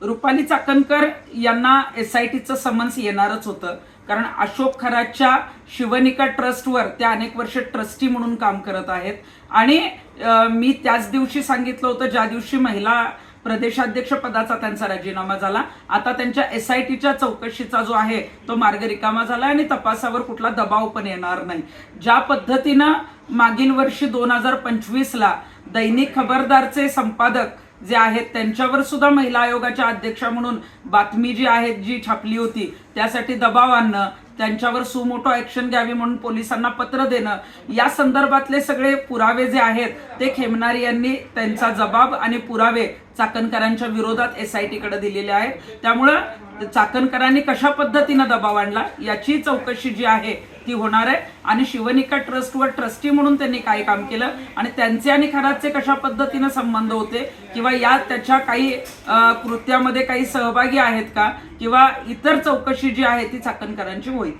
रुपाली चाकणकर यांना SITचं समन्स येणारच होतं, कारण अशोक खराच्या शिवनिका ट्रस्टवर त्या अनेक वर्ष ट्रस्टी म्हणून काम करत आहेत. आणि मी त्याच दिवशी सांगितलं होतं ज्या दिवशी महिला प्रदेशाध्यक्ष पदाचा त्यांचा राजीनामा झाला. आता त्यांच्या SITच्या चौकशीचा जो आहे तो मार्ग रिकामा झाला आणि तपासावर कुठला दबाव पण येणार नाही. ज्या पद्धतीनं मागील वर्षी 2025ला दैनिक खबरदारचे संपादक जे आहेत त्यांच्यावर सुद्धा महिला आयोगाच्या अध्यक्षा म्हणून बातमी जी आहे जी छापली होती त्यासाठी दबाव आणणं, त्यांच्यावर सुमोटो ऍक्शन घ्यावी म्हणून पोलिसांना पत्र देणं, या संदर्भातले सगळे पुरावे जे आहेत ते खेमनार यांनी त्यांचा जबाब आणि पुरावे चाकणकरांच्या विरोधात SITकडे दिलेले आहेत. त्यामुळं चाकणकरांनी कशा पद्धतीनं दबाव आणला याची चौकशी जी आहे ती होणार आहे. आणि शिवनिका ट्रस्टवर ट्रस्टी म्हणून त्यांनी काय काम केलं आणि त्यांचे आणि खराचे कशा पद्धतीनं संबंध होते किंवा या त्याच्या काही कृत्यामध्ये काही सहभागी आहेत का किंवा इतर चौकशी जी आहे ती चाकणकरांची होईल.